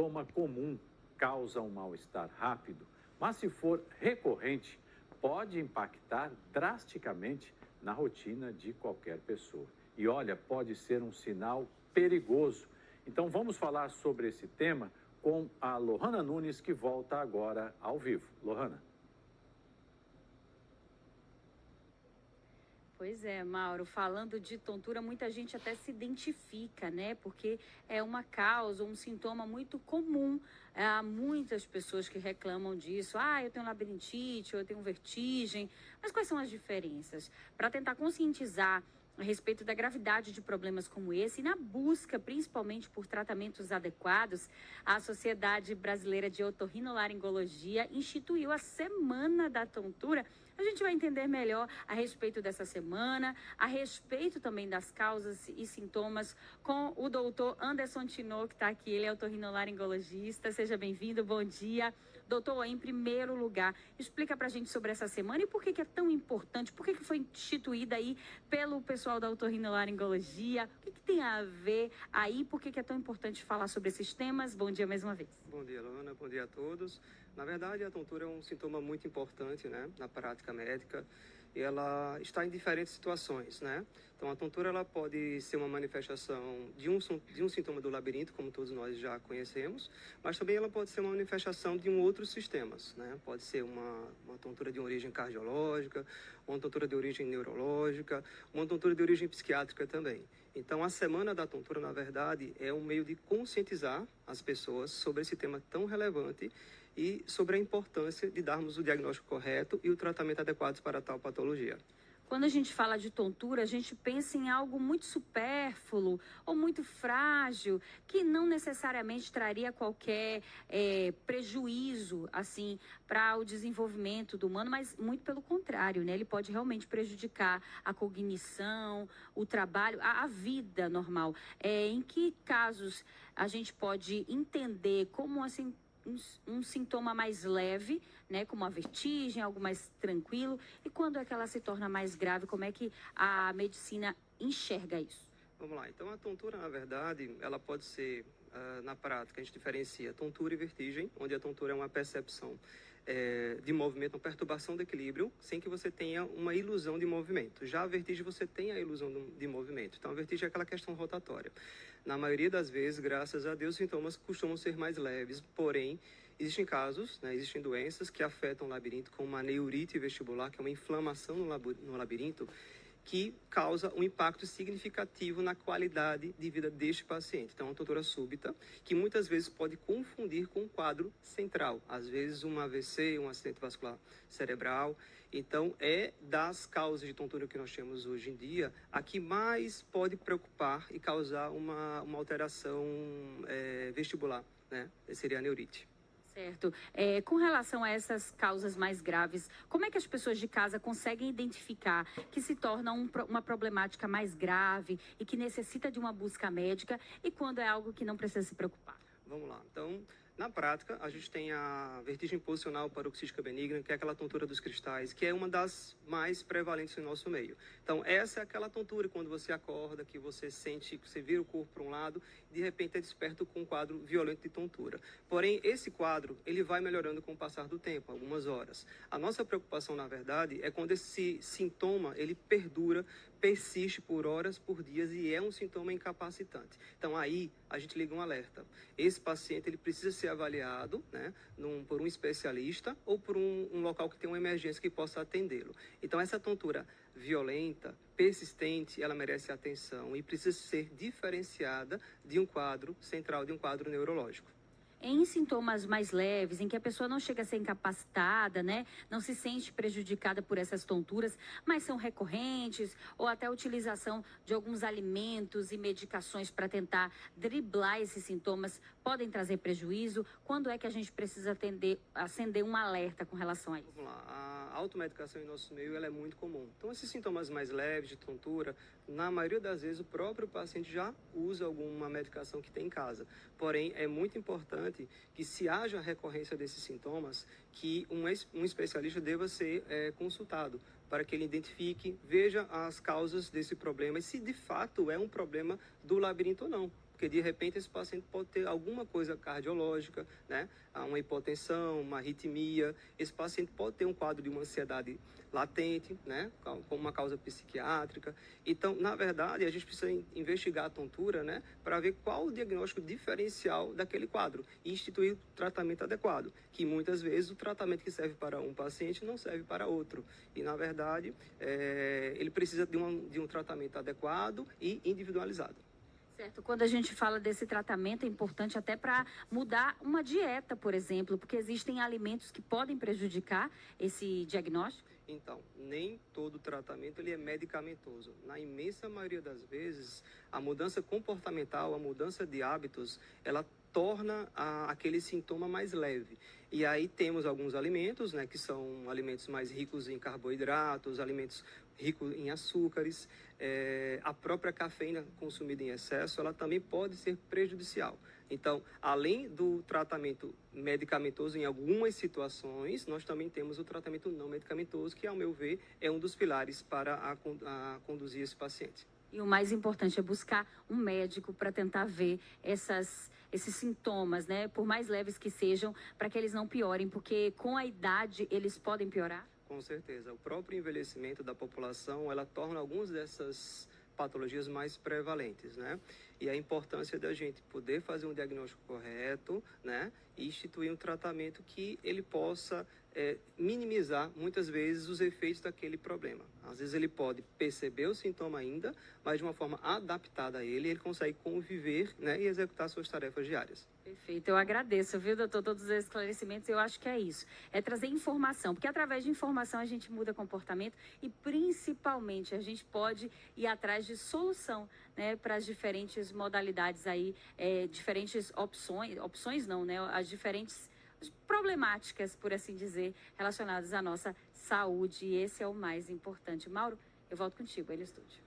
sintoma comum causa um mal-estar rápido, mas se for recorrente, pode impactar drasticamente na rotina de qualquer pessoa. E olha, pode ser um sinal perigoso. Então vamos falar sobre esse tema com a Lohana Nunes, que volta agora ao vivo. Lohana. Pois é, Mauro, falando de tontura, muita gente até se identifica, né? Porque é uma causa, um sintoma muito comum. Há muitas pessoas que reclamam disso. Ah, eu tenho labirintite, ou eu tenho vertigem. Mas quais são as diferenças? Para tentar conscientizar a respeito da gravidade de problemas como esse e na busca, principalmente por tratamentos adequados, a Sociedade Brasileira de Otorrinolaringologia instituiu a Semana da Tontura. A gente vai entender melhor a respeito dessa semana, a respeito também das causas e sintomas com o doutor Anderson Tinô, que está aqui. Ele é otorrinolaringologista. Seja bem-vindo, bom dia. Doutor, em primeiro lugar, explica para a gente sobre essa semana e por que é tão importante, por que foi instituída aí pelo pessoal da otorrinolaringologia, o que tem a ver aí, por que é tão importante falar sobre esses temas? Bom dia mais uma vez. Bom dia, Luana, bom dia a todos. Na verdade, a tontura é um sintoma muito importante, né, na prática médica, e ela está em diferentes situações, né? Então, a tontura ela pode ser uma manifestação de um sintoma do labirinto, como todos nós já conhecemos, mas também ela pode ser uma manifestação de outros sistemas, né? Pode ser uma tontura de origem cardiológica, uma tontura de origem neurológica, uma tontura de origem psiquiátrica também. Então, a Semana da Tontura, na verdade, é um meio de conscientizar as pessoas sobre esse tema tão relevante e sobre a importância de darmos o diagnóstico correto e o tratamento adequado para tal patologia. Quando a gente fala de tontura, a gente pensa em algo muito supérfluo ou muito frágil, que não necessariamente traria qualquer prejuízo, assim, para o desenvolvimento do humano, mas muito pelo contrário, né? Ele pode realmente prejudicar a cognição, o trabalho, a vida normal. Em que casos a gente pode entender como, assim, um sintoma mais leve, né, como a vertigem, algo mais tranquilo, e quando é que ela se torna mais grave, como é que a medicina enxerga isso? Vamos lá, então a tontura, na verdade, ela pode ser, na prática, a gente diferencia tontura e vertigem, onde a tontura é uma percepção de movimento, uma perturbação do equilíbrio, sem que você tenha uma ilusão de movimento. Já a vertigem, você tem a ilusão de movimento. Então, a vertigem é aquela questão rotatória. Na maioria das vezes, graças a Deus, os sintomas costumam ser mais leves, porém, existem casos, né, existem doenças que afetam o labirinto, como uma neurite vestibular, que é uma inflamação no labirinto, que causa um impacto significativo na qualidade de vida deste paciente. Então, é uma tontura súbita, que muitas vezes pode confundir com um quadro central, às vezes um AVC, um acidente vascular cerebral. Então, é das causas de tontura que nós temos hoje em dia, a que mais pode preocupar e causar uma alteração vestibular, né? Seria a neurite. Certo. Com relação a essas causas mais graves, como é que as pessoas de casa conseguem identificar que se torna uma problemática mais grave e que necessita de uma busca médica e quando é algo que não precisa se preocupar? Vamos lá. Então, na prática, a gente tem a vertigem posicional paroxística benigna, que é aquela tontura dos cristais, que é uma das mais prevalentes no nosso meio. Então, essa é aquela tontura quando você acorda, que você sente, que você vira o corpo para um lado, e de repente é desperto com um quadro violento de tontura. Porém, esse quadro, ele vai melhorando com o passar do tempo, algumas horas. A nossa preocupação, na verdade, é quando esse sintoma, ele perdura, persiste por horas, por dias, e é um sintoma incapacitante. Então, aí, a gente liga um alerta. Esse paciente, ele precisa ser avaliado, né, por um especialista ou por um local que tem uma emergência que possa atendê-lo. Então, essa tontura violenta, persistente, ela merece atenção e precisa ser diferenciada de um quadro central, de um quadro neurológico. Em sintomas mais leves, em que a pessoa não chega a ser incapacitada, né? Não se sente prejudicada por essas tonturas, mas são recorrentes, ou até a utilização de alguns alimentos e medicações para tentar driblar esses sintomas, podem trazer prejuízo. Quando é que a gente precisa acender um alerta com relação a isso? Vamos lá, a automedicação em nosso meio ela é muito comum. Então, esses sintomas mais leves de tontura, na maioria das vezes o próprio paciente já usa alguma medicação que tem em casa. Porém, é muito importante que se haja recorrência desses sintomas, que um especialista deva ser consultado para que ele identifique, veja as causas desse problema e se de fato é um problema do labirinto ou não. Porque, de repente, esse paciente pode ter alguma coisa cardiológica, né? Uma hipotensão, uma arritmia. Esse paciente pode ter um quadro de uma ansiedade latente, né? Com uma causa psiquiátrica. Então, na verdade, a gente precisa investigar a tontura, né? Para ver qual o diagnóstico diferencial daquele quadro e instituir o tratamento adequado. Que, muitas vezes, o tratamento que serve para um paciente não serve para outro. E, na verdade, ele precisa de um tratamento adequado e individualizado. Certo. Quando a gente fala desse tratamento, é importante até para mudar uma dieta, por exemplo, porque existem alimentos que podem prejudicar esse diagnóstico. Então, nem todo tratamento ele é medicamentoso. Na imensa maioria das vezes, a mudança comportamental, a mudança de hábitos, ela torna aquele sintoma mais leve. E aí temos alguns alimentos, né, que são alimentos mais ricos em carboidratos, alimentos ricos em açúcares. A própria cafeína consumida em excesso, ela também pode ser prejudicial. Então, além do tratamento medicamentoso em algumas situações, nós também temos o tratamento não medicamentoso, que, ao meu ver, é um dos pilares para conduzir esse paciente. E o mais importante é buscar um médico para tentar ver esses sintomas, né? Por mais leves que sejam, para que eles não piorem, porque com a idade eles podem piorar? Com certeza. O próprio envelhecimento da população, ela torna algumas dessas patologias mais prevalentes, né? E a importância da gente poder fazer um diagnóstico correto, né? E instituir um tratamento que ele possa minimizar, muitas vezes, os efeitos daquele problema. Às vezes ele pode perceber o sintoma ainda, mas de uma forma adaptada a ele consegue conviver, né? E executar suas tarefas diárias. Perfeito, eu agradeço, viu, doutor, todos os esclarecimentos. Eu acho que é isso, é trazer informação, porque através de informação a gente muda comportamento e, principalmente, a gente pode ir atrás de solução, né, para as diferentes modalidades aí, diferentes opções não, né, as diferentes problemáticas, por assim dizer, relacionadas à nossa saúde, e esse é o mais importante. Mauro, eu volto contigo aí no estúdio.